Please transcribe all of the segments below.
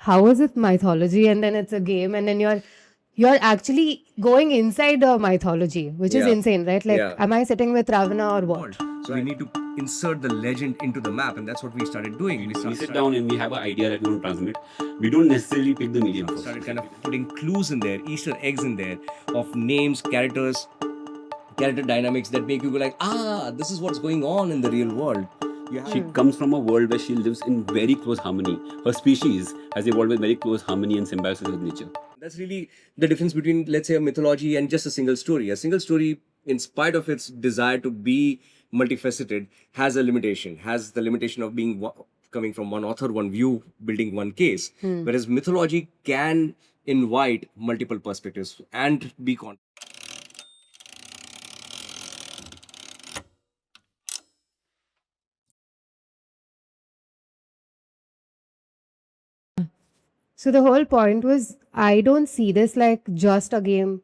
how is it mythology and then it's a game and then you're actually going inside a mythology, which is Yeah. insane, right? Like, Yeah. am I sitting with Ravana or what? So we need to insert the legend into the map, and that's what we started doing. We sit down and we have an idea that we want to transmit. We don't necessarily pick the medium first. Started kind of putting clues in there, Easter eggs in there of names, characters, character dynamics that make you go like, this is what's going on in the real world. She comes from a world where she lives in very close harmony. Her species has evolved with very close harmony and symbiosis with nature. That's really the difference between, let's say, a mythology and just a single story. A single story, in spite of its desire to be multifaceted, has a limitation, has the limitation of being coming from one author, one view, building one case. Whereas mythology can invite multiple perspectives and be So the whole point was, I don't see this like just a game.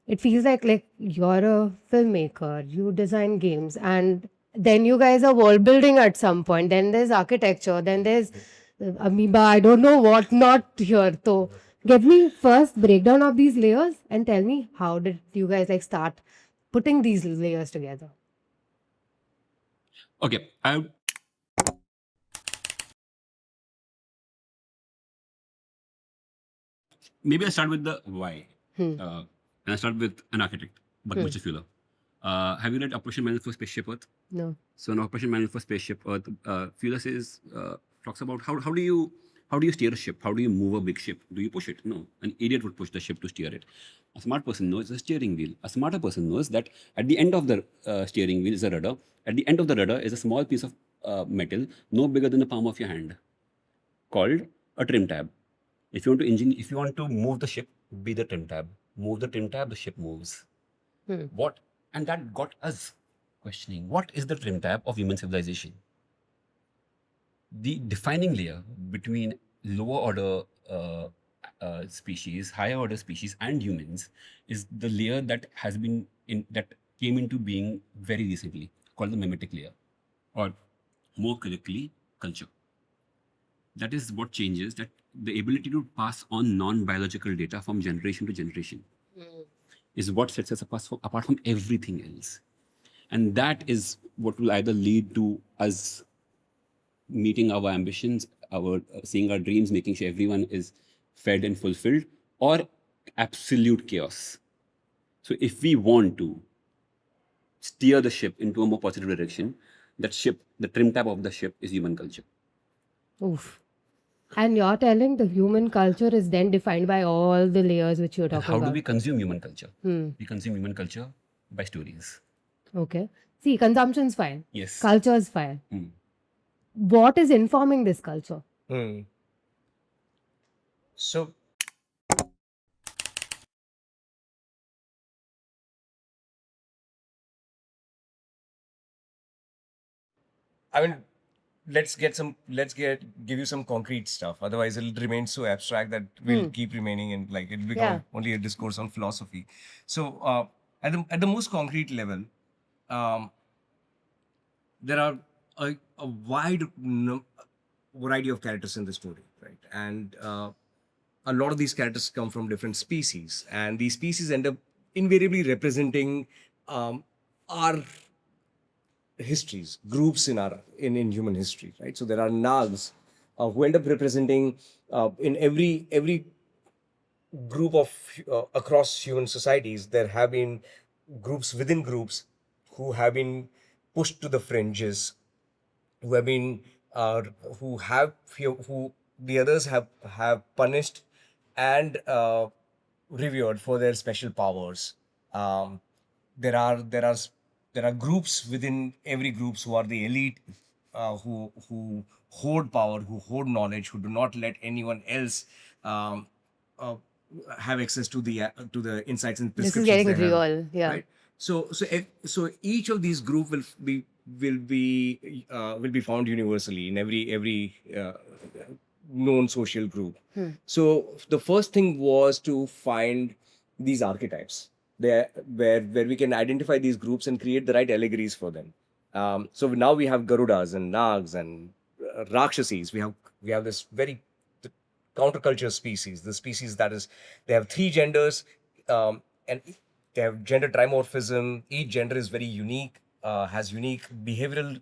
It feels like you're a filmmaker, you design games, and then you guys are world building at some point. Then there's architecture, then there's amoeba, I don't know what not here. So give me first breakdown of these layers and tell me, how did you guys like start putting these layers together? Okay, maybe I start with the why. And I start with an architect, Buckminster Fuller. Have you read Operation Manual for Spaceship Earth? No. So in Operation Manual for Spaceship Earth, Fuller says, talks about how do you steer a ship? How do you move a big ship? Do you push it? No. An idiot would push the ship to steer it. A smart person knows the steering wheel. A smarter person knows that at the end of the steering wheel is a rudder. At the end of the rudder is a small piece of metal, no bigger than the palm of your hand, called a trim tab. If you want to move the ship, be the trim tab. Move the trim tab, the ship moves. What? And that got us questioning, what is the trim tab of human civilization? The defining layer between lower order species, higher order species, and humans is the layer that came into being very recently, called the mimetic layer, or more correctly, culture. That is what changes, that the ability to pass on non-biological data from generation to generation is what sets us apart from everything else. And that is what will either lead to us meeting our ambitions, seeing our dreams, making sure everyone is fed and fulfilled, or absolute chaos. So if we want to steer the ship into a more positive direction, the trim tab of the ship is human culture. Oof. And you're telling the human culture is then defined by all the layers which you're talking How about. do we consume human culture? We consume human culture by stories. Okay. See, consumption's fine. Yes. Culture's fine. What is informing this culture? So I mean, give you some concrete stuff. Otherwise, it'll remain so abstract that we'll keep remaining and like it'll become only a discourse on philosophy. So at the most concrete level, there are a wide variety of characters in the story, right? And a lot of these characters come from different species, and these species end up invariably representing our histories, groups in human history, right? So there are nags who end up representing in every group of across human societies. There have been groups within groups who have been pushed to the fringes, who have been who the others have punished and revered for their special powers. There are groups within every groups who are the elite, who hoard power, who hoard knowledge, who do not let anyone else uh, have access to the insights and This is prescriptions getting they have, real. Yeah. right? So each of these group will be found universally in every known social group. So the first thing was to find these archetypes there where we can identify these groups and create the right allegories for them. So now we have Garudas and Nags and Rakshasis. We have this very counterculture species, the species that is, they have three genders, and they have gender trimorphism. Each gender is very unique, has unique behavioral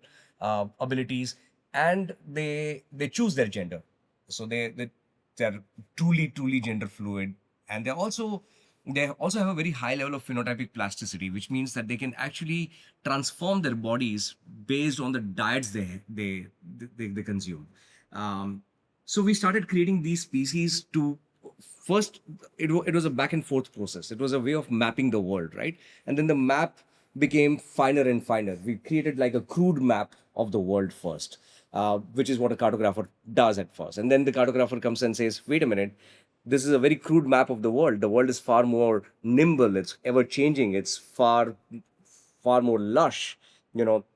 abilities, and they choose their gender. So they're truly gender fluid, and they also have a very high level of phenotypic plasticity, which means that they can actually transform their bodies based on the diets they consume. So we started creating these species to first, it was a back and forth process. It was a way of mapping the world, right? And then the map became finer and finer. We created like a crude map of the world first, which is what a cartographer does at first. And then the cartographer comes and says, wait a minute, this is a very crude map of the world. The world is far more nimble, it's ever changing, it's far more lush.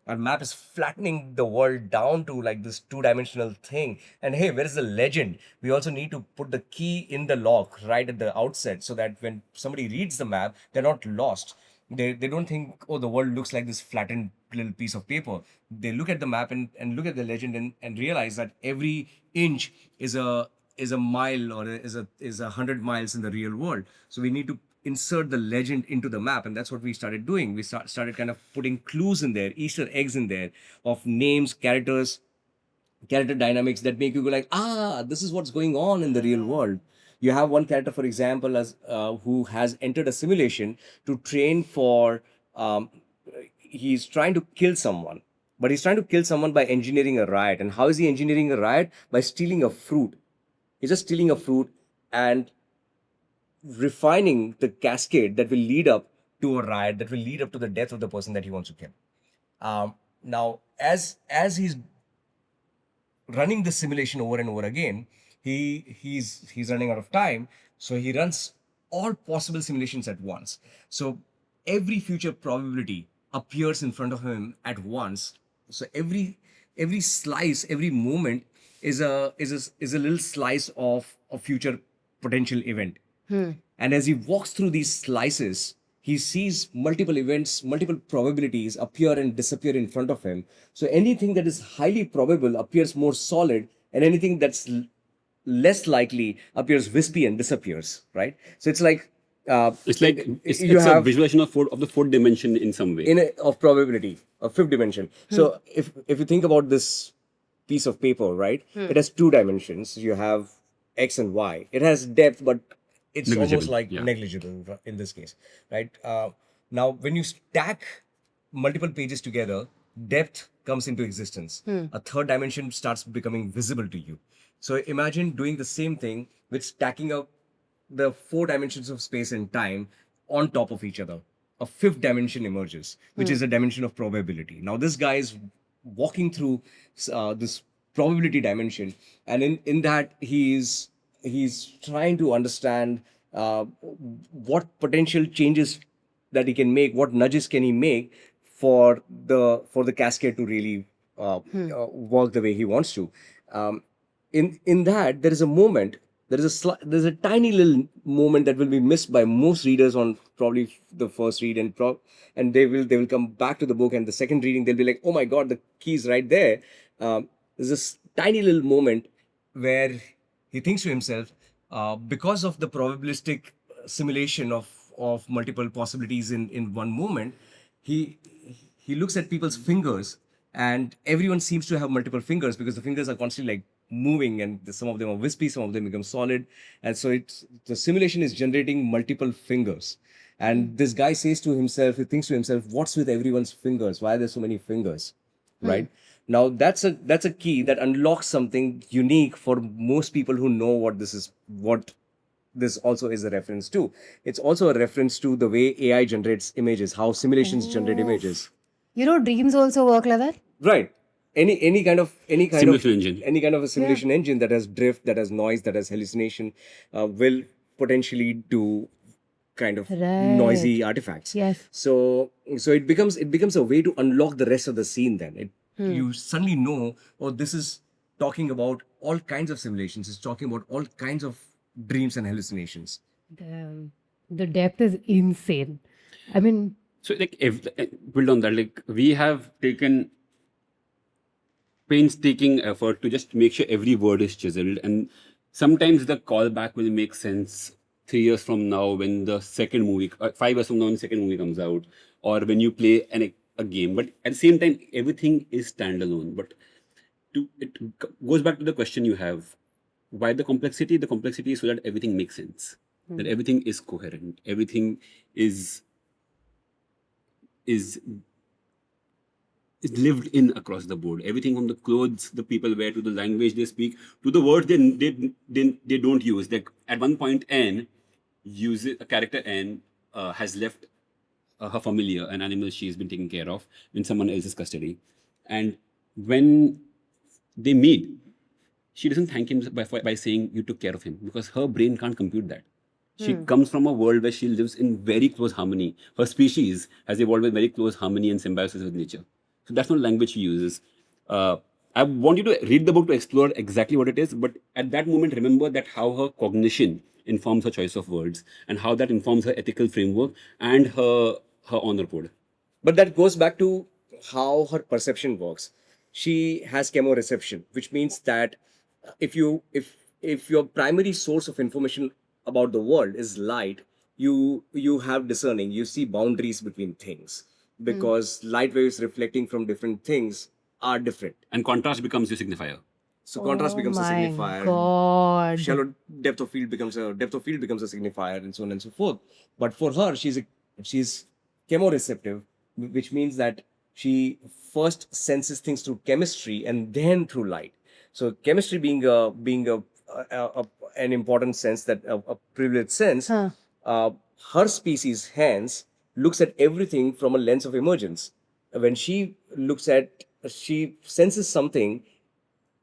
Our map is flattening the world down to like this two-dimensional thing. And hey, where is the legend? We also need to put the key in the lock right at the outset, so that when somebody reads the map, they're not lost. They don't think, oh, the world looks like this flattened little piece of paper. They look at the map and look at the legend, and realize that every inch is a mile, or is a 100 miles in the real world. So we need to insert the legend into the map, and that's what we started doing. We started kind of putting clues in there, Easter eggs in there, of names, character dynamics that make you go like, this is what's going on in the real world. You have one character, for example, as who has entered a simulation to train for. He's trying to kill someone, but he's trying to kill someone by engineering a riot. And how is he engineering a riot? By stealing a fruit. He's just stealing a fruit and refining the cascade that will lead up to a riot, that will lead up to the death of the person that he wants to kill. Now, as he's running the simulation over and over again, he's running out of time, so he runs all possible simulations at once. So every future probability appears in front of him at once. So every slice, every moment is a little slice of a future potential event. And as he walks through these slices, he sees multiple events, multiple probabilities appear and disappear in front of him. So anything that is highly probable appears more solid, and anything that's less likely appears wispy and disappears, right? So it's like It's like it's a visualization of the fourth dimension in some way. Of probability, of fifth dimension. So if you think about this piece of paper, right, it has two dimensions. You have X and Y. It has depth, but it's almost like negligible in this case, right? Now, when you stack multiple pages together, depth comes into existence. A third dimension starts becoming visible to you. So imagine doing the same thing with stacking up the four dimensions of space and time on top of each other. A fifth dimension emerges, which is a dimension of probability. Now, this guy is walking through this probability dimension, and in that he's trying to understand what potential changes that he can make, what nudges can he make for the cascade to really work the way he wants to. In that, there is a moment, there's a tiny little moment that will be missed by most readers on probably the first read, and they will come back to the book, and the second reading they'll be like, oh my god, the key is right there. There's this tiny little moment where he thinks to himself, because of the probabilistic simulation of multiple possibilities in one moment, he looks at people's fingers, and everyone seems to have multiple fingers because the fingers are constantly like moving, and some of them are wispy, some of them become solid, and so the simulation is generating multiple fingers. And this guy says to himself, he thinks to himself, what's with everyone's fingers? Why are there so many fingers? Right? Now that's a key that unlocks something unique for most people who know what this is, what this also is a reference to. It's also a reference to the way AI generates images, how simulations generate images. Dreams also work like that? Right. Any kind of Simulation engine. any kind of a simulation engine that has drift, that has noise, that has hallucination, will potentially do kind of noisy artifacts. Yes. So it becomes a way to unlock the rest of the scene. Then you suddenly know, oh, this is talking about all kinds of simulations. It's talking about all kinds of dreams and hallucinations. The depth is insane. I mean, so like build on that, like we have taken painstaking effort to just make sure every word is chiseled, and sometimes the callback will make sense 3 years from now when the second movie, 5 years from now when the second movie comes out, or when you play a game. But at the same time, everything is standalone. But goes back to the question you have. Why the complexity? The complexity is so that everything makes sense, that everything is coherent, everything is is lived in across the board. Everything from the clothes the people wear to the language they speak to the words they don't use. Like at one point, N uses a character N has left her familiar, an animal she's been taking care of, in someone else's custody, and when they meet, she doesn't thank him by saying you took care of him, because her brain can't compute that. She comes from a world where she lives in very close harmony. Her species has evolved with very close harmony and symbiosis with nature. So that's not language she uses. I want you to read the book to explore exactly what it is, but at that moment, remember that how her cognition informs her choice of words and how that informs her ethical framework and her honor code. But that goes back to how her perception works. She has chemoreception, which means that if your primary source of information about the world is light, you have discerning. You see boundaries between things because light waves reflecting from different things are different. And contrast becomes your signifier. So contrast becomes a my signifier. God. Shallow depth of field becomes a signifier, and so on and so forth. But for her, she's chemoreceptive, which means that she first senses things through chemistry and then through light. So chemistry an important sense, that a privileged sense. Her species, hence, looks at everything from a lens of emergence. When she senses something,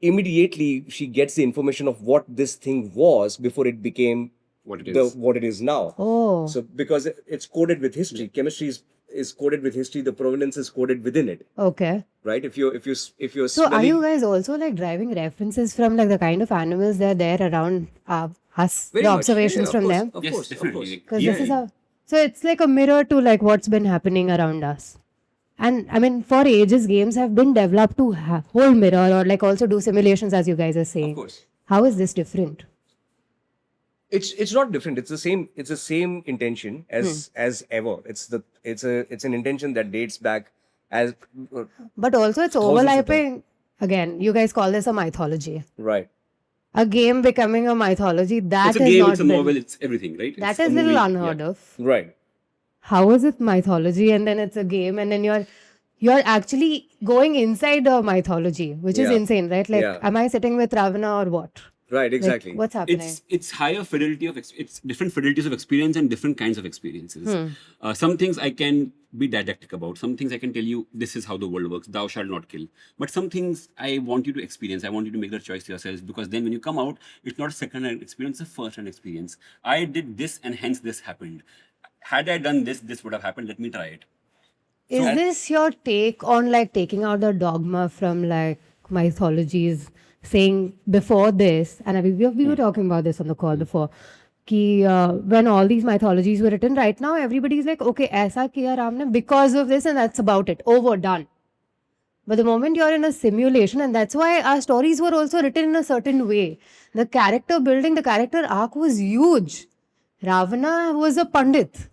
immediately she gets the information of what this thing was before it became What it is. what it is now. Oh. So because it's coded with history, chemistry is coded with history. The provenance is coded within it, Okay. right? If you're So are smelling- you guys also like driving references from like the kind of animals that are there around us, Very the much. observations Yeah, from of course, them? Of Yes, course, definitely. of course. Because this is a, so it's like a mirror to like what's been happening around us. And I mean, for ages, games have been developed to hold mirror or like also do simulations, as you guys are saying. Of course. How is this different? It's not different. It's the same intention as ever. It's an intention that dates back as But also it's Thousands of overlapping. Again, you guys call this a mythology. right. A game becoming a mythology, that It's a has game, not it's a been, novel, it's everything, right? that It's a is little movie. unheard Yeah. of. Right. How is it mythology and then it's a game and then you're actually going inside a mythology, which is Yeah. insane, right? Like, Yeah. am I sitting with Ravana or what? Right. Like, Exactly. what's happening? It's higher fidelity it's different fidelities of experience and different kinds of experiences. Some things I can be didactic about. Some things I can tell you, this is how the world works. Thou shalt not kill. But some things I want you to experience. I want you to make that choice yourselves, because then when you come out, it's not a second-hand experience, it's a first-hand experience. I did this and hence this happened. Had I done this, this would have happened. Let me try it. Is this your take on like taking out the dogma from like mythologies, saying before this, and we were talking about this on the call before, कि when all these mythologies were written, right now everybody's like, okay, ऐसा किया राम ने because of this and that's about it, over, done. But the moment you're in a simulation, and that's why our stories were also written in a certain way. The character building, the character arc was huge. Ravana was a pandit.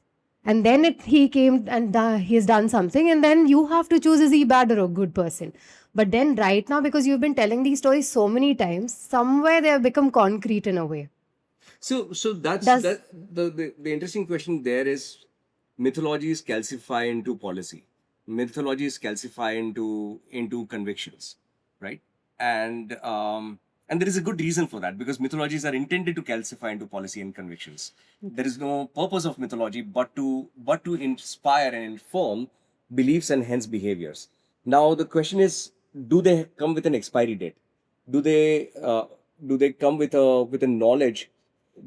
And then he came and he has done something, and then you have to choose, is he bad or a good person? But then right now, because you've been telling these stories so many times, somewhere they have become concrete in a way. So that's Does- that the interesting question there is, mythologies calcify into policy. Mythologies calcify into convictions, right? And there is a good reason for that, because mythologies are intended to calcify into policy and convictions. There is no purpose of mythology but to inspire and inform beliefs and hence behaviors. Now the question is, do they come with an expiry date? Do they come with a knowledge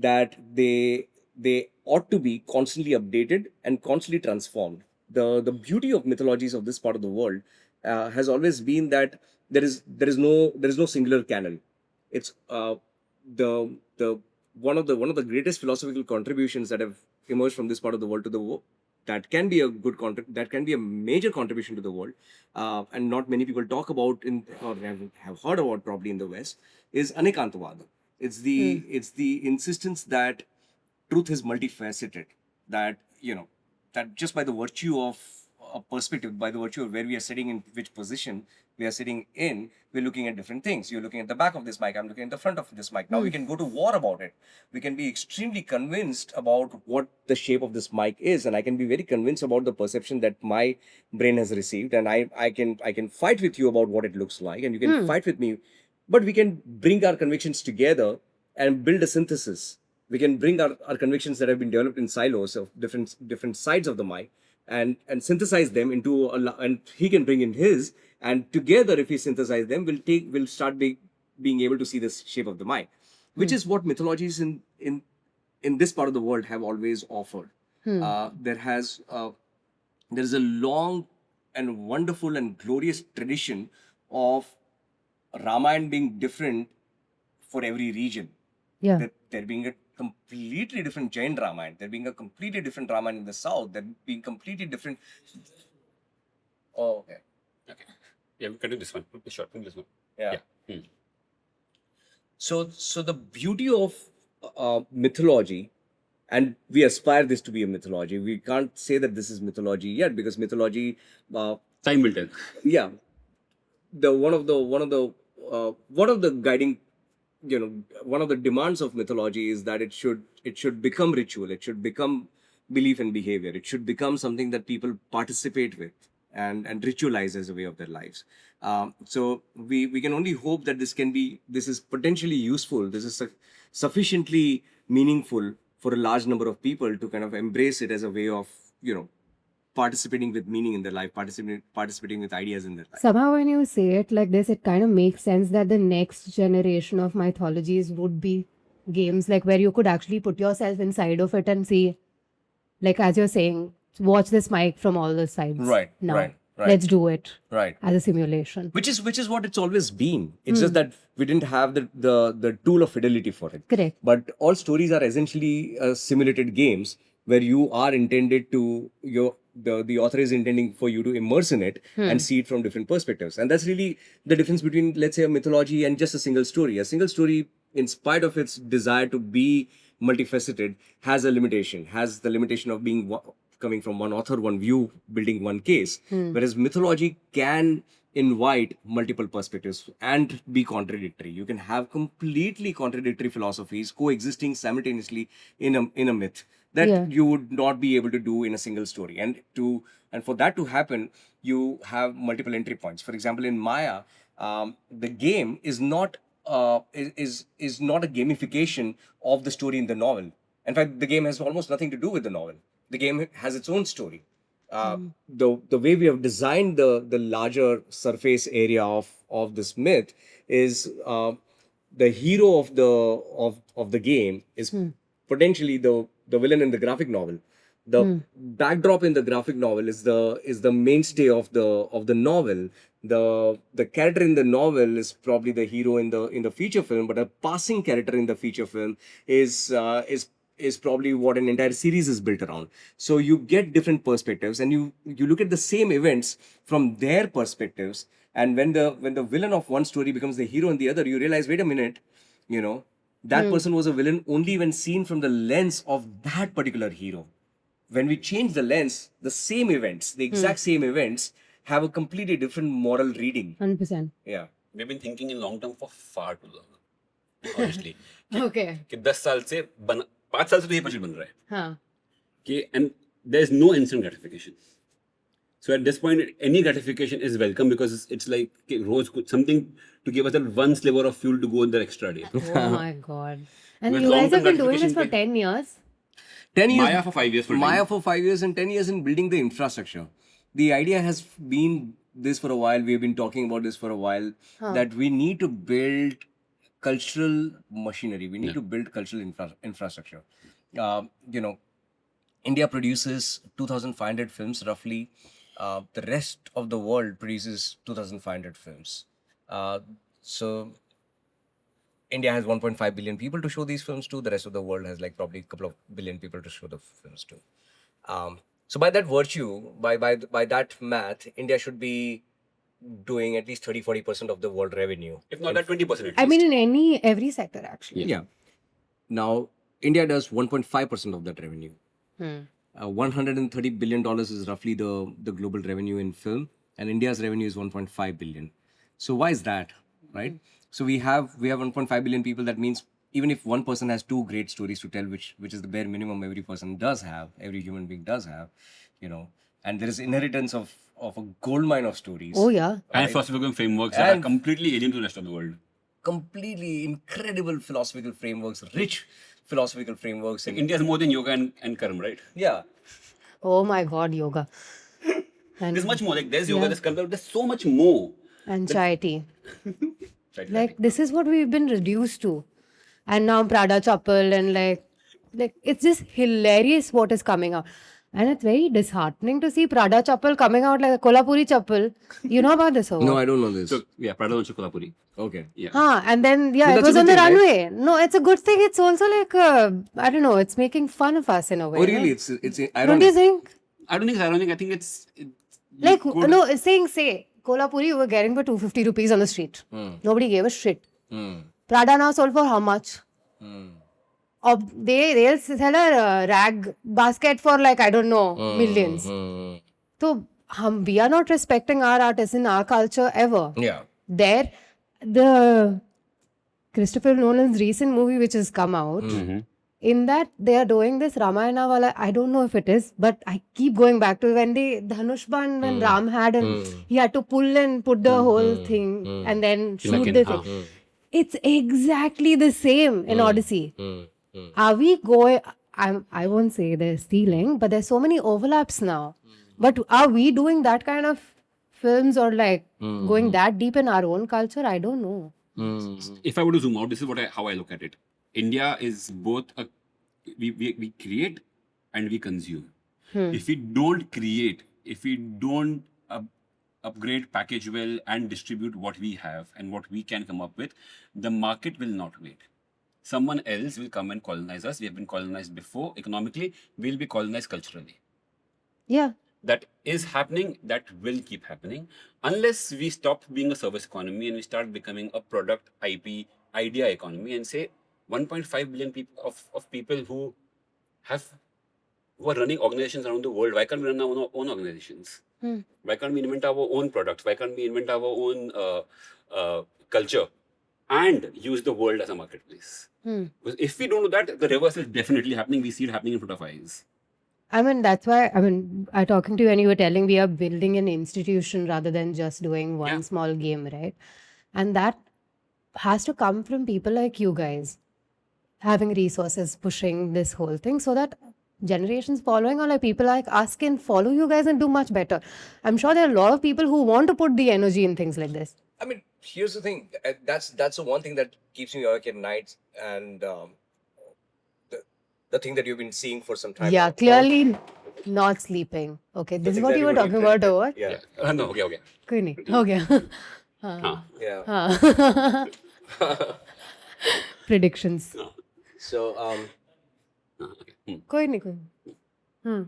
that they ought to be constantly updated and constantly transformed? The beauty of mythologies of this part of the world has always been that there is no singular canon. It's the one of the greatest philosophical contributions that have emerged from this part of the world to the world, that can be a major contribution to the world, and not many people talk about or have heard about probably in the West, is Anekantavad. It's the insistence that truth is multifaceted. That that just by the virtue of a perspective, by the virtue of where we are sitting in which position we are sitting in, we're looking at different things. You're looking at the back of this mic. I'm looking at the front of this mic. Now we can go to war about it. We can be extremely convinced about what the shape of this mic is, and I can be very convinced about the perception that my brain has received, and I can fight with you about what it looks like, and you can fight with me, but we can bring our convictions together and build a synthesis. We can bring our convictions that have been developed in silos of different sides of the mic and synthesize them into and he can bring in his, and together if we synthesize them we'll start being able to see the shape of the mic, which is what mythologies in this part of the world have always offered. There is a long and wonderful and glorious tradition of Ramayana being different for every region. Yeah. There being a completely different Jain Ramayana, there being a completely different Ramayana in the south, there being completely different. Oh, okay. Okay. Yeah, we can do this one. Sure, this one. Yeah. Yeah. So the beauty of mythology, and we aspire this to be a mythology. We can't say that this is mythology yet because mythology, Time will tell. yeah, one of the guiding, one of the demands of mythology is that it should become ritual. It should become belief and behavior. It should become something that people participate with and ritualize as a way of their lives. So we can only hope that this is potentially useful. This is sufficiently meaningful for a large number of people to kind of embrace it as a way of participating with meaning in their life, participating with ideas in their life. Somehow, when you say it like this, it kind of makes sense that the next generation of mythologies would be games like where you could actually put yourself inside of it and see, like as you're saying, watch this mic from all the sides. Right, Now, right. let's do it Right. as a simulation. Which is what it's always been. It's just that we didn't have the tool of fidelity for it. Correct. But all stories are essentially simulated games where you are intended to the author is intending for you to immerse in it and see it from different perspectives. And that's really the difference between, let's say, a mythology and just a single story. A single story, in spite of its desire to be multifaceted, has the limitation of being coming from one author, one view, building one case. Whereas mythology can invite multiple perspectives and be contradictory. You can have completely contradictory philosophies coexisting simultaneously in a myth that you would not be able to do in a single story. And for that to happen, you have multiple entry points. For example, in Maya, the game is not is not a gamification of the story in the novel. In fact, the game has almost nothing to do with the novel. The game has its own story. The way we have designed the larger surface area of this myth is the hero of the game is potentially the villain in the graphic novel. The backdrop in the graphic novel is the mainstay of the novel. The character in the novel is probably the hero in the feature film, but a passing character in the feature film is probably what an entire series is built around. So you get different perspectives, and you look at the same events from their perspectives. And when the villain of one story becomes the hero in the other, you realize, wait a minute, that person was a villain only when seen from the lens of that particular hero. When we change the lens, the same events, the exact same events, have a completely different moral reading. 100%. Yeah. We've been thinking in long term for far too long, honestly. Okay. कि 10 साल से 5 साल से तो ये puzzle बन रहा है. हाँ. And there's no instant gratification. So at this point, any gratification is welcome because it's like something to give us that one sliver of fuel to go in the extra day. Oh my God. And With you guys have long-term been doing this for gratification 10 years? 10 years. Maya for 5 years. Maya for 5 years and 10 years in building the infrastructure. The idea has been this for a while. We've been talking about this for a while, that we need to build cultural machinery. We need to build cultural infrastructure. India produces 2,500 films roughly. The rest of the world produces 2,500 films. So India has 1.5 billion people to show these films to. The rest of the world has like probably a couple of billion people to show the films to. So by that virtue, by that math, India should be doing at least 30-40% of the world revenue. If not that 20% at I mean, least. in every sector, actually. Yeah. Now, India does 1.5% of that revenue. $130 billion is roughly the global revenue in film, and India's revenue is 1.5 billion. So why is that, right? So we have 1.5 billion people. That means even if one person has two great stories to tell, which is the bare minimum every person does have, every human being does have, and there is inheritance of a gold mine of stories. Oh, yeah. And philosophical frameworks that are And- completely alien to the rest of the world. Completely incredible philosophical frameworks, rich philosophical frameworks. Like India is more than yoga and karma, right? Yeah. Oh my God, yoga. And, There's much more. Like there's yoga, Yeah. there's karma, there's so much more. and chai tea. Right, Like, this is what we've been reduced to. And now Prada Chappal and like it's just hilarious what is coming out. And it's very disheartening to see Prada Chappal coming out like a Kolhapuri Chappal. You know about this or what? No, I don't know this. So yeah, Prada Vancha Kolhapuri. Okay. Yeah. And then, But it that's a was good on the thing, right? runway. No, it's a good thing. It's also like, I don't know, it's making fun of us in a way. Oh, really? no? It's Don't ironic. you think? I don't think it's ironic. I think it's Like, good. no, it's saying, say, Kolhapuri, you were getting for 250 rupees on the street. Nobody gave a shit. Prada now sold for how much? Or they'll sell a rag basket for like, I don't know, millions. So, we are not respecting our artists in our culture ever. Yeah. There, the Christopher Nolan's recent movie which has come out, in that they are doing this Ramayana wala, I don't know if it is, but I keep going back to when they Dhanushban when Ram had and he had to pull and put the whole thing and then shoot Like in- the thing. It's exactly the same in Odyssey. Are we going? I won't say they're stealing, but there's so many overlaps now. But are we doing that kind of films or like going that deep in our own culture? I don't know. If I were to zoom out, this is how I look at it. India is both we create and we consume. If we don't create, if we don't upgrade, package well, and distribute what we have and what we can come up with, the market will not wait. Someone else will come and colonize us. We have been colonized before economically. We'll be colonized culturally. Yeah. That is happening. That will keep happening unless we stop being a service economy and we start becoming a product IP idea economy and say 1.5 billion people of people who are running organizations around the world. Why can't we run our own organizations? Why can't we invent our own products? Why can't we invent our own culture and use the world as a marketplace? Because if we don't do that, the reverse is definitely happening. We see it happening in front of our eyes. I mean, that's why, I'm talking to you and you were telling we are building an institution rather than just doing one Yeah. small game, right? And that has to come from people like you guys having resources pushing this whole thing so that generations following or like people like us can follow you guys and do much better. I'm sure there are a lot of people who want to put the energy in things like this. I mean, here's the thing. That's the one thing that keeps me awake at night, and the thing that you've been seeing for some time. Yeah, now. clearly not sleeping. Okay, this is thing what that you were talking about or what? Yeah. No, okay. कोई नहीं, हो गया. Yeah. हाँ. Predictions. So Okay. कोई नहीं, कोई नहीं.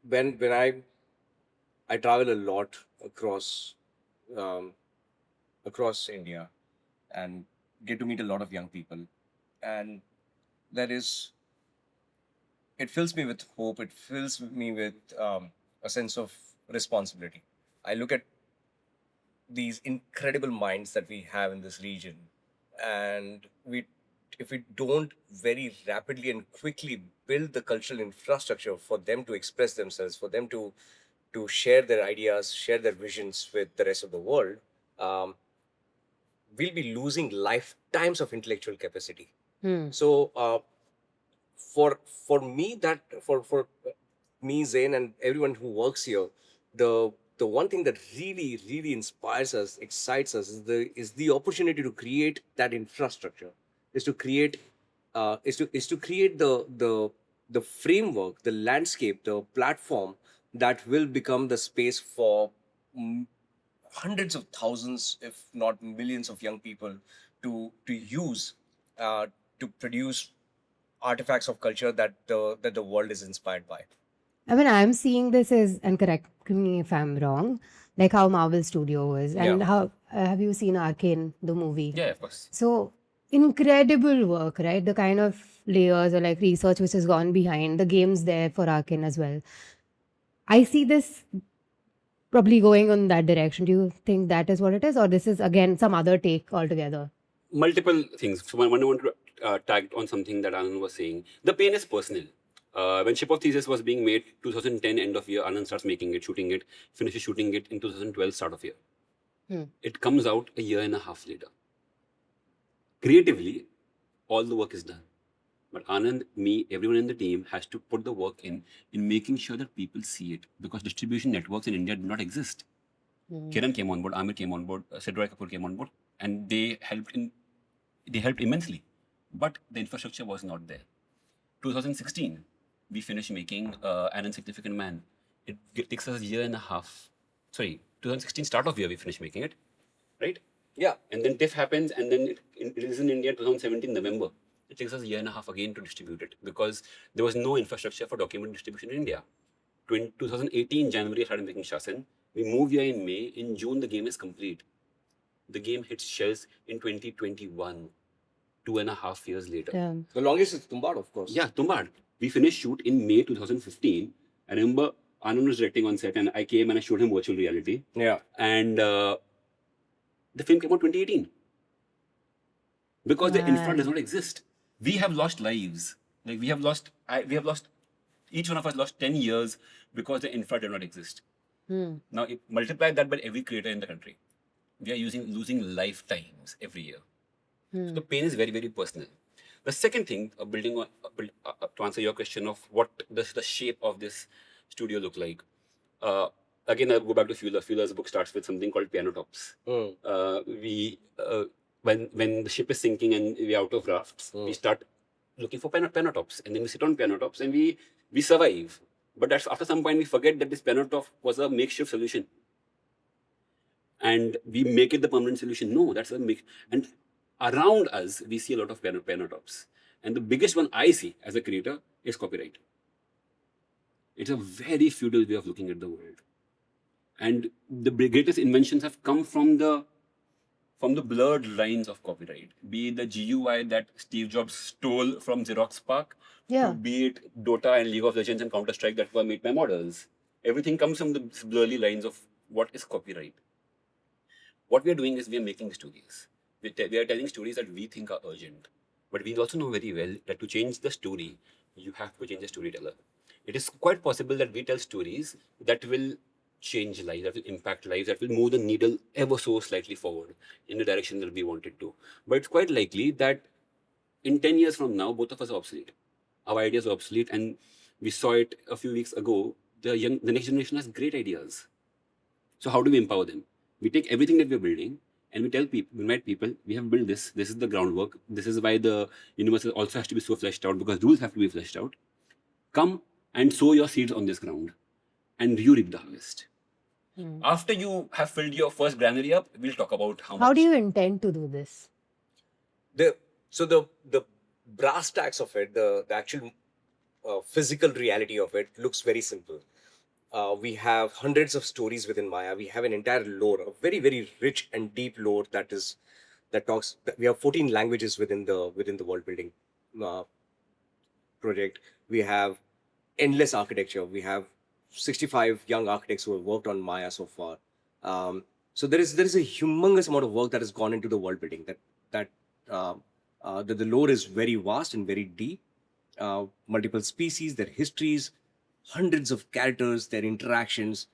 when I travel a lot across India and get to meet a lot of young people, and it fills me with hope. It fills me with a sense of responsibility. I look at these incredible minds that we have in this region, and if we don't very rapidly and quickly build the cultural infrastructure for them to express themselves, for them to share their ideas, share their visions with the rest of the world, we'll be losing lifetimes of intellectual capacity. So for me, for me, Zain, and everyone who works here, the one thing that really inspires us, excites us, is the opportunity to create that infrastructure, is to create the framework, the landscape, the platform that will become the space for hundreds of thousands, if not millions, of young people to use to produce artifacts of culture that the world is inspired by. I mean, I'm seeing this as, and correct me if I'm wrong, like how Marvel Studio is, and Yeah. how have you seen Arcane, the movie? Yeah, of course. So incredible work, right? The kind of layers or like research which has gone behind the games there for Arcane as well. I see this probably going on that direction. Do you think that is what it is, or this is again some other take altogether? Multiple things. So I want to tag on something that Anand was saying. The pain is personal. When Ship of Theseus was being made, 2010 end of year, Anand starts making it, shooting it, finishes shooting it in 2012 start of year. It comes out a year and a half later. Creatively, all the work is done. But Anand, me, everyone in the team has to put the work in making sure that people see it, because distribution networks in India do not exist. Kiran came on board, Amir came on board, Sid Roy Kapoor came on board, and they helped immensely. But the infrastructure was not there. 2016, we finished making An Insignificant Man. It takes us a year and a half. Sorry, 2016 start of year we finished making it, right? Yeah. And then TIFF happens, and then it is in India 2017 November. It takes us a year and a half again to distribute it, because there was no infrastructure for document distribution in India. 2018 January I started making SHASN. We move here in May. In June the game is complete. The game hits shelves in 2021, 2.5 years later. Yeah. The longest is Tumbbad, of course. Yeah, Tumbbad. We finished shoot in May 2015. I remember Anand was directing on set, and I came and I showed him virtual reality. Yeah. And the film came out 2018. Because the infra does not exist. We have lost lives. Like we have lost, each one of us lost 10 years because the infra did not exist. Now multiply that by every creator in the country. We are losing lifetimes every year. So the pain is very, very personal. The second thing, building on to answer your question of what does the shape of this studio look like. Again, I'll go back to Fuller. Fuller's book starts with something called piano tops. When the ship is sinking and we're out of rafts, we start looking for piano tops, and then we sit on piano tops and we survive. But that's after some point we forget that this piano top was a makeshift solution, and we make it the permanent solution. No, that's a make. And around us, we see a lot of piano tops, and the biggest one I see as a creator is copyright. It's a very feudal way of looking at the world, and the greatest inventions have come from the blurred lines of copyright, be it the GUI that Steve Jobs stole from Xerox PARC, to be it Dota and League of Legends and Counter-Strike that were made by models. Everything comes from the blurry lines of what is copyright. What we are doing is we are making stories. We are telling stories that we think are urgent. But we also know very well that to change the story, you have to change the storyteller. It is quite possible that we tell stories that will change lives, that will impact lives, that will move the needle ever so slightly forward in the direction that we want it to. But it's quite likely that in 10 years from now, both of us are obsolete. Our ideas are obsolete, and we saw it a few weeks ago. The next generation has great ideas. So how do we empower them? We take everything that we're building and we tell people, we invite people, we have built this. This is the groundwork. This is why the universe also has to be so fleshed out, because rules have to be fleshed out. Come and sow your seeds on this ground, and you reap the harvest. After you have filled your first granary up, we'll talk about how much. How do you intend to do this? The brass tacks of it, the actual physical reality of it looks very simple. We have hundreds of stories within Maya. We have an entire lore, a very, very rich and deep lore that talks. We have 14 languages within the world building project. We have endless architecture. We have 65 young architects who have worked on Maya so far. So there is a humongous amount of work that has gone into the world building. The lore is very vast and very deep. Multiple species, their histories, hundreds of characters, their interactions.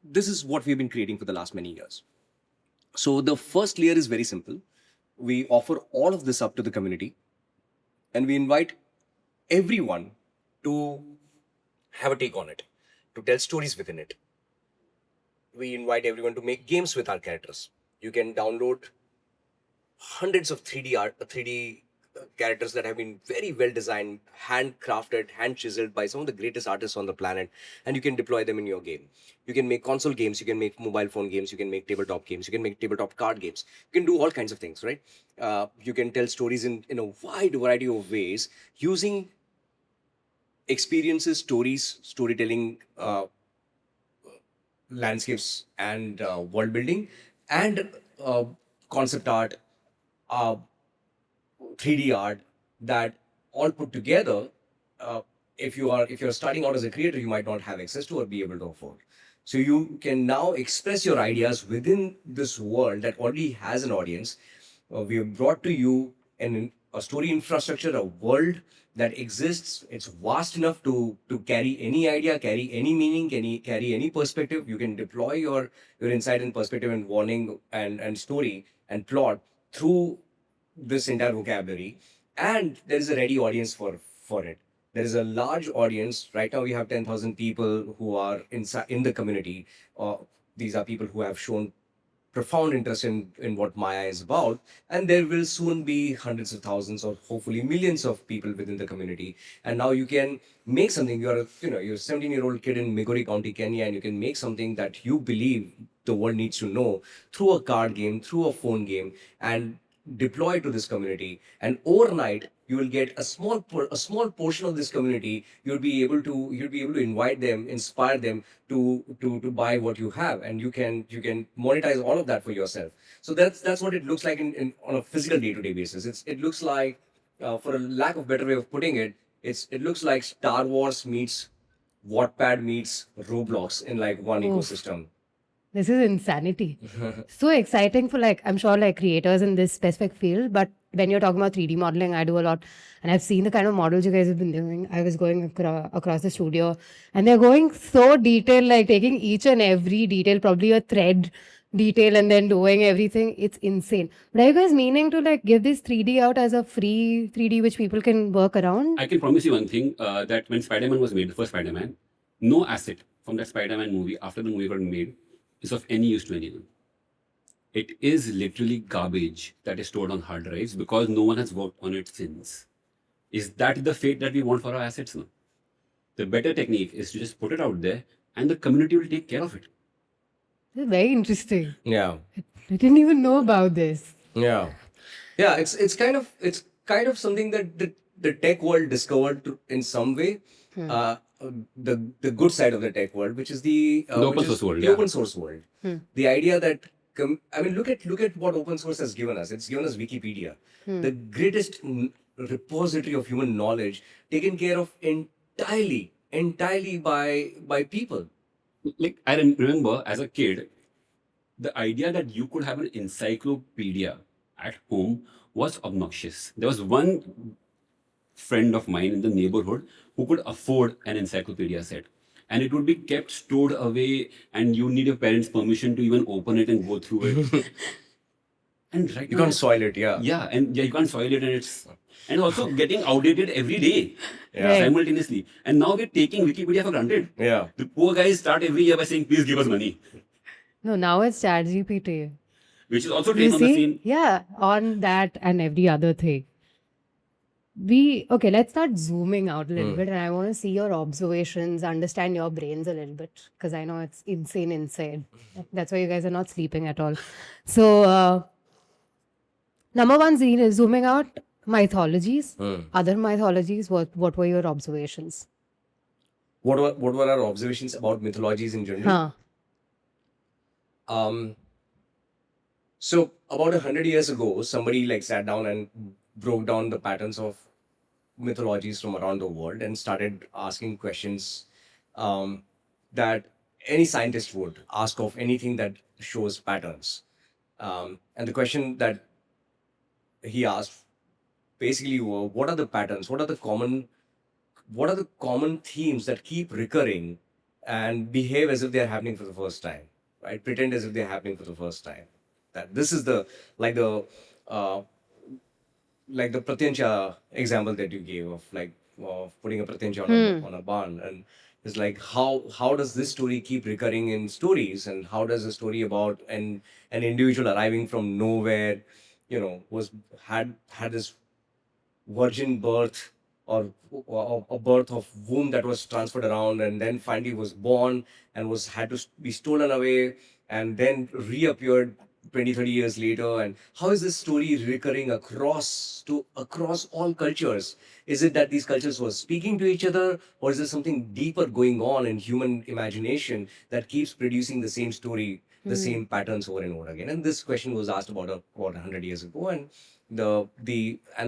This is what we've been creating for the last many years. So the first layer is very simple. We offer all of this up to the community, and we invite everyone to have a take on it, to tell stories within it. We invite everyone to make games with our characters. You can download hundreds of 3D characters that have been very well designed, handcrafted, hand chiseled by some of the greatest artists on the planet, and you can deploy them in your game. You can make console games, you can make mobile phone games, you can make tabletop games, you can make tabletop card games. You can do all kinds of things, right? You can tell stories in a wide variety of ways using experiences, stories, storytelling landscapes and world building and concept art, uh, 3D art, that all put together, uh, if you're starting out as a creator, you might not have access to or be able to afford. So you can now express your ideas within this world that already has an audience. We have brought to you a story infrastructure, a world that exists. It's vast enough to carry any idea, carry any meaning, carry any perspective. You can deploy your insight and perspective and warning and story and plot through this entire vocabulary, and there is a ready audience for it. There is a large audience right now. We have 10,000 people who are inside in the community. These are people who have shown profound interest in what Maya is about, and there will soon be hundreds of thousands or hopefully millions of people within the community. And now you can make something. You're a 17-year-old kid in Migori County, Kenya, and you can make something that you believe the world needs to know through a card game, through a phone game, and deploy to this community. And overnight you will get a small portion of this community. You'll be able to invite them, inspire them to buy what you have, and you can monetize all of that for yourself. So that's what it looks like on a physical day-to-day basis. It looks like, for a lack of better way of putting it, it looks like Star Wars meets Wattpad meets Roblox in like one Oof. ecosystem. This is insanity. So exciting for, like, I'm sure, like, creators in this specific field. But when you're talking about 3D modeling, I do a lot, and I've seen the kind of models you guys have been doing. I was going across the studio, and they're going so detailed, like taking each and every detail, probably a thread detail, and then doing everything. It's insane. But are you guys meaning to, like, give this 3D out as a free 3D which people can work around? I can promise you one thing, that when Spider-Man was made, the first Spider-Man, no asset from that Spider-Man movie after the movie got made is of any use to anyone. It is literally garbage that is stored on hard drives because no one has worked on it since. Is that the fate that we want for our assets now? The better technique is to just put it out there and the community will take care of it. This is very interesting. Yeah. I didn't even know about this. Yeah, yeah. It's kind of something that the tech world discovered in some way. Uh, the good side of the tech world, which is the open source world, the yeah. open source world. The idea that look at what open source has given us. It's given us Wikipedia, the greatest repository of human knowledge, taken care of entirely by people. Like, I remember as a kid, the idea that you could have an encyclopedia at home was obnoxious. There was one friend of mine in the neighborhood who could afford an encyclopedia set, and it would be kept stored away, and you need your parents' permission to even open it and go through it. And right You now, can't soil it. Yeah. yeah, and yeah, you can't soil it, and it's also getting outdated every day, Yeah. simultaneously. And now we're taking Wikipedia for granted. Yeah. The poor guys start every year by saying, "Please give us money," No, now it's ChatGPT. which is also You trained on the see? same. Yeah, on that and every other thing. Okay, let's start zooming out a little bit, and I want to see your observations, understand your brains a little bit, because I know it's insane. That's why you guys are not sleeping at all. So, number one, zooming out, mythologies, other mythologies. What were your observations? What were our observations about mythologies in general? Huh. So about 100 years ago, somebody like sat down and broke down the patterns of mythologies from around the world and started asking questions that any scientist would ask of anything that shows patterns. And the question that he asked basically were, what are the patterns? What are the common themes that keep recurring and behave as if they're happening for the first time, right? Pretend as if they're happening for the first time. That this is the uh, Pratyancha example that you gave of putting a Pratyancha on a barn, and it's like how does this story keep recurring in stories, and how does a story about an individual arriving from nowhere, had this virgin birth, or a birth of womb that was transferred around, and then finally was born and had to be stolen away and then reappeared 20, 30 years later, and how is this story recurring across all cultures? Is it that these cultures were speaking to each other, or is there something deeper going on in human imagination that keeps producing the same story, the same patterns over and over again? And this question was asked about 100 years ago, and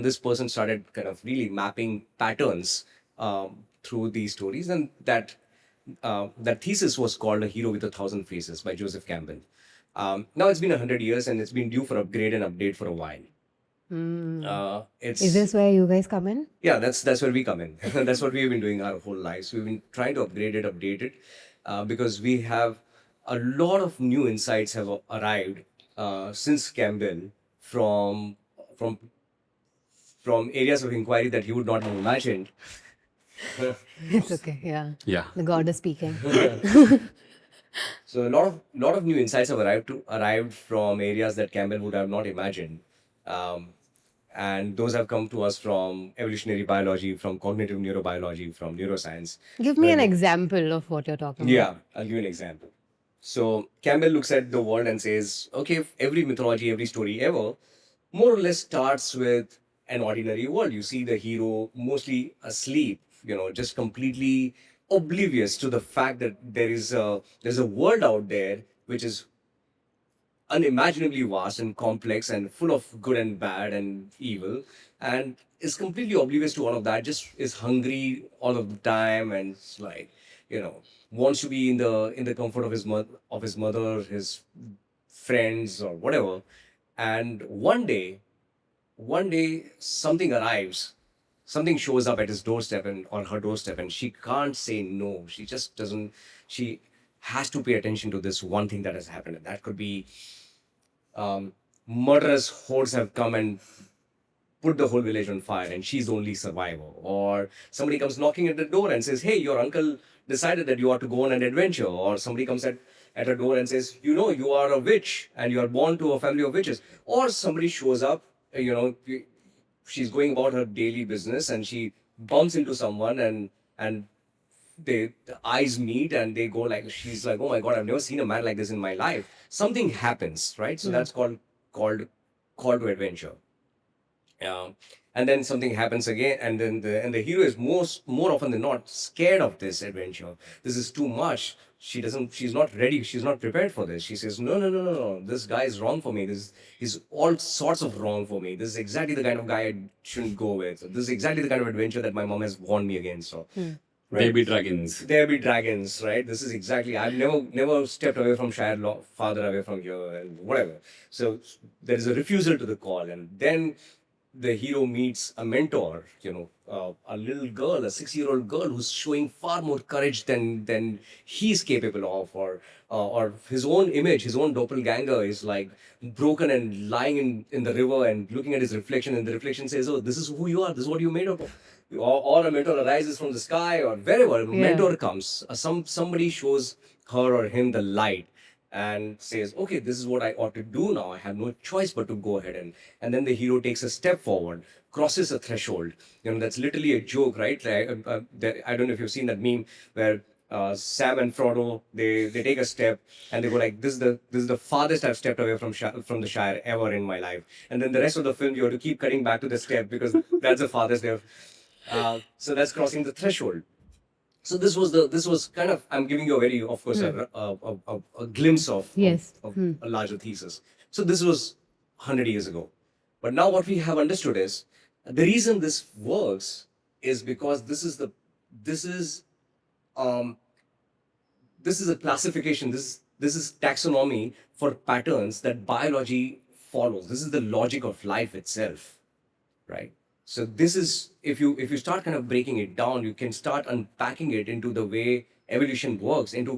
this person started kind of really mapping patterns through these stories, and that thesis was called A Hero with a Thousand Faces by Joseph Campbell. Now it's been 100 years and it's been due for upgrade and update for a while. Is this where you guys come in? Yeah, that's where we come in. That's what we've been doing our whole lives. We've been trying to upgrade it, update it, because we have a lot of new insights have arrived since Campbell from from from areas of inquiry that he would not have imagined. It's okay. Yeah. Yeah. The God is speaking. So a lot of new insights have arrived from areas that Campbell would have not imagined, and those have come to us from evolutionary biology, from cognitive neurobiology, from neuroscience. Give me an example of what you're talking about. Yeah, I'll give you an example. So Campbell looks at the world and says, okay, if every mythology, every story ever, more or less starts with an ordinary world. You see the hero mostly asleep, just completely oblivious to the fact that there's a world out there which is unimaginably vast and complex and full of good and bad and evil, and is completely oblivious to all of that, just is hungry all of the time, and it's like, wants to be in the comfort of his mother, his friends, or whatever. And one day something arrives, something shows up at his doorstep or her doorstep, and she can't say no. She just doesn't. She has to pay attention to this one thing that has happened, and that could be murderous hordes have come and put the whole village on fire, and she's the only survivor. Or somebody comes knocking at the door and says, hey, your uncle decided that you ought to go on an adventure. Or somebody comes at her door and says, you are a witch and you are born to a family of witches. Or somebody shows up, she's going about her daily business and she bumps into someone, and the eyes meet and they go like, she's like, oh my God, I've never seen a man like this in my life. Something happens, right? So that's called call to adventure. And then something happens again, and then the hero is more often than not scared of this adventure. This is too much. She's not ready. She's not prepared for this. She says, no. This guy is wrong for me. This is all sorts of wrong for me. This is exactly the kind of guy I shouldn't go with. This is exactly the kind of adventure that my mom has warned me against. So, right? There be dragons. There be dragons, right? This is exactly. I've never stepped away from Shire, farther away from here, and whatever. So there is a refusal to the call, and then the hero meets a mentor, a little girl, a 6-year-old girl who's showing far more courage than he's capable of, or his own image, his own doppelganger is like broken and lying in the river and looking at his reflection, and the reflection says, oh, this is who you are, this is what you're made of. Or a mentor arises from the sky, or wherever a mentor comes, somebody shows her or him the light and says, okay, this is what I ought to do now. I have no choice but to go ahead. And then the hero takes a step forward, crosses a threshold. That's literally a joke, right? I don't know if you've seen that meme where Sam and Frodo, they take a step and they go like, this is the farthest I've stepped away from the Shire ever in my life. And then the rest of the film, you have to keep cutting back to the step because that's the farthest they've. So that's crossing the threshold. So this was kind of, I'm giving you a very, of course, a glimpse of a larger thesis. So this was 100 years ago. But now what we have understood is the reason this works is because this is a classification. This is taxonomy for patterns that biology follows. This is the logic of life itself, right? So this is, if you start kind of breaking it down, you can start unpacking it into the way evolution works, into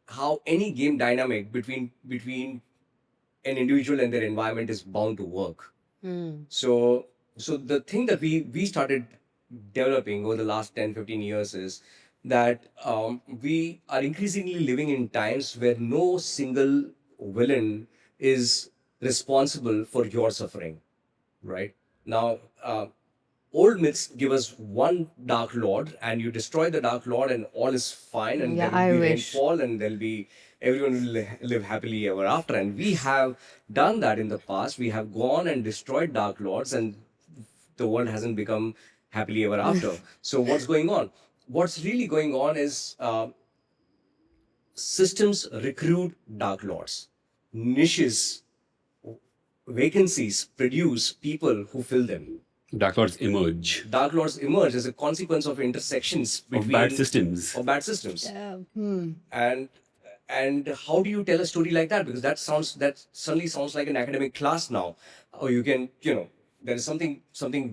how any game dynamic between an individual and their environment is bound to work. So the thing that we started developing over the last 10-15 years is that we are increasingly living in times where no single villain is responsible for your suffering. Right now, old myths give us one dark lord, and you destroy the dark lord, and all is fine, and there will be rainfall, and there'll be everyone will live happily ever after. And we have done that in the past. We have gone and destroyed Dark Lords, and the world hasn't become happily ever after. So what's going on? What's really going on is systems recruit Dark Lords. Niches, vacancies produce people who fill them. Dark Lords emerge Dark Lords emerge as a consequence of intersections between of bad systems. And how do you tell a story like that? Because that suddenly sounds like an academic class now. Or you can, there is something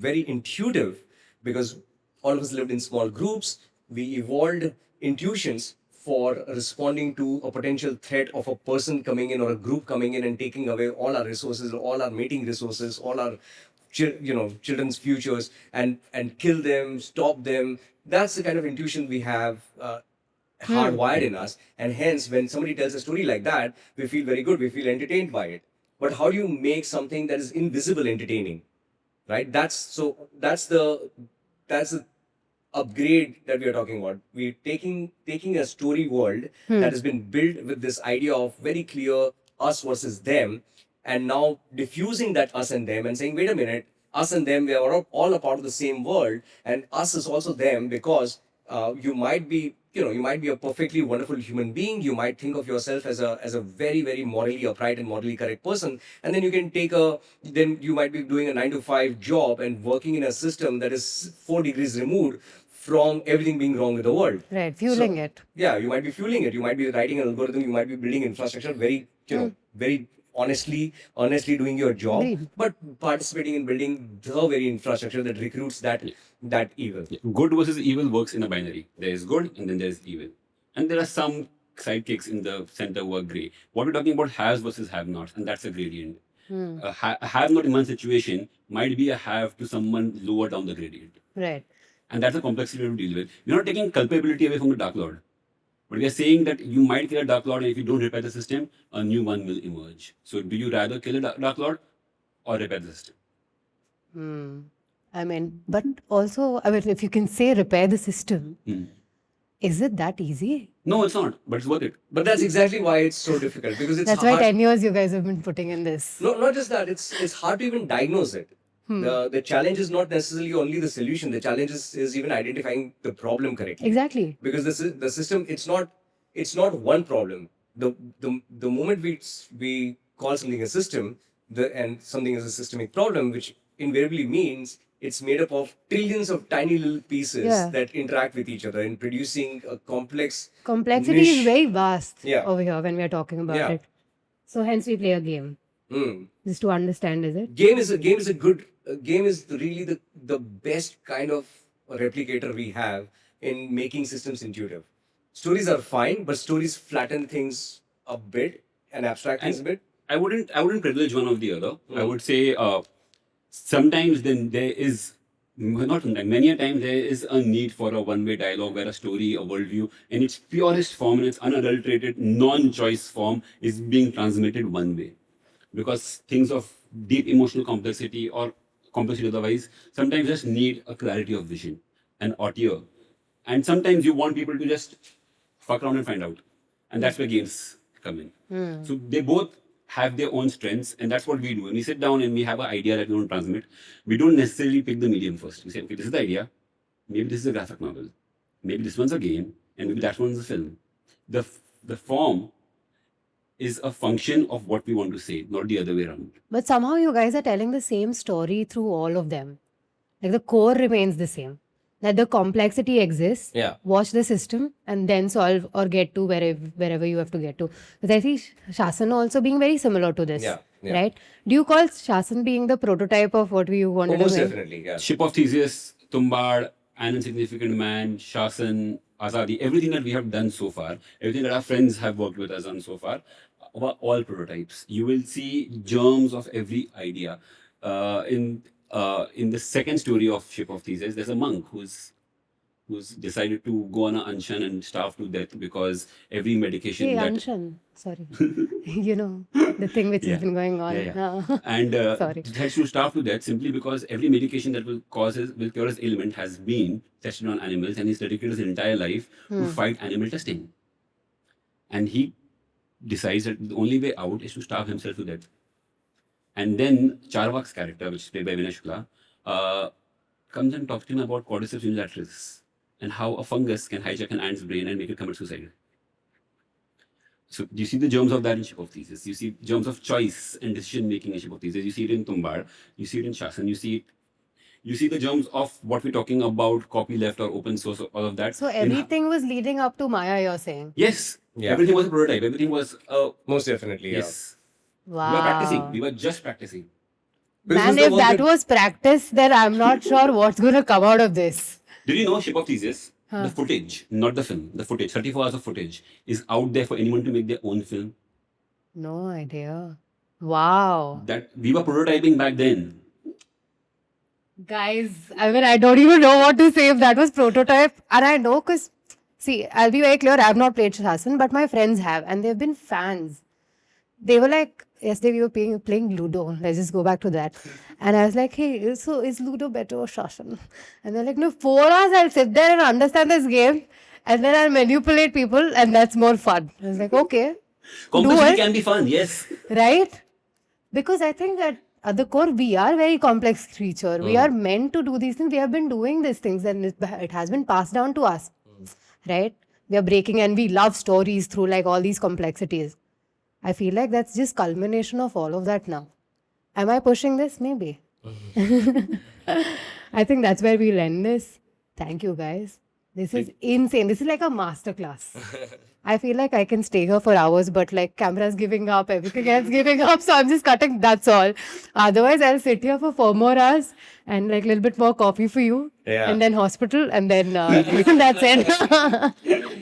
very intuitive, because all of us lived in small groups. We evolved intuitions for responding to a potential threat of a person coming in or a group coming in and taking away all our resources, all our mating resources, all our children's futures, and kill them, stop them. That's the kind of intuition we have hardwired in us, and hence when somebody tells a story like that, we feel very good, we feel entertained by it. But how do you make something that is invisible entertaining, right? That's the upgrade that we are talking about. We're taking a story world that has been built with this idea of very clear us versus them, and now diffusing that us and them and saying, wait a minute, us and them, we are all a part of the same world, and us is also them, because you might be a perfectly wonderful human being. You might think of yourself as a very, very morally upright and morally correct person, and then you might be doing a 9 to 5 job and working in a system that is 4 degrees removed from everything being wrong with the world. Right, fueling it. Yeah, you might be fueling it. You might be writing an algorithm. You might be building infrastructure. Very, very honestly doing your job, Agreed. but participating in building the very infrastructure that recruits that evil. Good versus evil works in a binary. There is good and then there is evil. And there are some sidekicks in the center who are grey. What we're talking about haves versus have-nots, and that's a gradient. A have-not in one situation might be a have to someone lower down the gradient. Right. And that's a complexity to deal with. We're not taking culpability away from the Dark Lord. But we are saying that you might kill a Dark Lord, and if you don't repair the system, a new one will emerge. So do you rather kill a Dark Lord or repair the system? I mean, but also, if you can say repair the system, is it that easy? No, it's not, but it's worth it. But that's exactly why it's so difficult, because it's That's hard. why 10 years you guys have been putting in this. No, not just that. It's hard to even diagnose it. The challenge is not necessarily only the solution. The challenge is even identifying the problem correctly. Exactly. Because the system, it's not one problem. The moment we call something a system, and something is a systemic problem, which invariably means it's made up of trillions of tiny little pieces that interact with each other in producing a complex Complexity niche. is very vast Yeah. over here when we are talking about it. So hence we play a game. Just to understand, is it? Game is really the best kind of replicator we have in making systems intuitive. Stories are fine, but stories flatten things a bit and abstract things a bit. I wouldn't privilege one or the other. I would say sometimes then there is, not sometimes, many a time there is a need for a one-way dialogue where a story, a worldview, in its purest form, in its unadulterated, non-choice form, is being transmitted one way. Because things of deep emotional complexity or complexity otherwise sometimes just need a clarity of vision, an auteur. And sometimes you want people to just fuck around and find out. And that's where games come in. So they both have their own strengths, and that's what we do. When we sit down and we have an idea that we want to transmit, we don't necessarily pick the medium first. We say, okay, this is the idea. Maybe this is a graphic novel. Maybe this one's a game, and maybe that one's a film. The form is a function of what we want to say, not the other way around. But somehow you guys are telling the same story through all of them. Like the core remains the same. That the complexity exists. Yeah. Watch the system and then solve or get to wherever you have to get to. But I see SHASN also being very similar to this. Yeah. Right? Do you call SHASN being the prototype of what we wanted Almost to make? definitely, yeah. Ship of Theseus, Tumbbad, An Insignificant Man, SHASN, Azadi, everything that we have done so far, everything that our friends have worked with us on so far, were all prototypes. You will see germs of every idea. In the second story of Ship of Theseus, there's a monk who's decided to go on an unshan and starve to death because every medication Hey, that Anshan. Sorry. The thing which has been going on. and Sorry. has to starve to death simply because every medication that will cure his ailment has been tested on animals, and he's dedicated his entire life to fight animal testing. And he decides that the only way out is to starve himself to death. And then Charvak's character, which is played by Vinay Shukla, comes and talks to him about cordyceps unilaterals and how a fungus can hijack an ant's brain and make it commit suicide. So you see the germs of that in Ship of Theseus. You see germs of choice and decision making in Ship of Theseus. You see it in Tumbbad. You see it in SHASN. You see the germs of what we're talking about, copyleft or open source, all of that. So everything was leading up to Maya, you're saying? Yes. Yeah. Everything was a prototype. Everything was Most definitely. yes. Wow. We were practicing. We were just practicing. Because Man, this is if the that work was practice, then I'm not sure what's going to come out of this. Did you know Ship of Theseus? The footage, not the film, the footage, 34 hours of footage is out there for anyone to make their own film. No idea. Wow. That we were prototyping back then. Guys, I mean, I don't even know what to say if that was prototype. And I know because, see, I'll be very clear, I have not played SHASN, but my friends have, and they've been fans. They were like, yesterday we were playing Ludo. Let's just go back to that. And I was like, hey, so is Ludo better or SHASN? And they're like, no, 4 hours I'll sit there and understand this game, and then I'll manipulate people, and that's more fun. I was like, okay. Complexity can be fun, yes. Right? Because I think that at the core, we are very complex creature. We are meant to do these things. We have been doing these things and it has been passed down to us. Right? We are breaking and we love stories through like all these complexities. I feel like that's just culmination of all of that now. Am I pushing this? Maybe. I think that's where we'll end this. Thank you guys. This is insane. This is like a masterclass. I feel like I can stay here for hours, but like camera's giving up, everything else giving up. So I'm just cutting. That's all. Otherwise, I'll sit here for 4 more hours and like a little bit more coffee for you. Yeah. And then hospital and then that's it.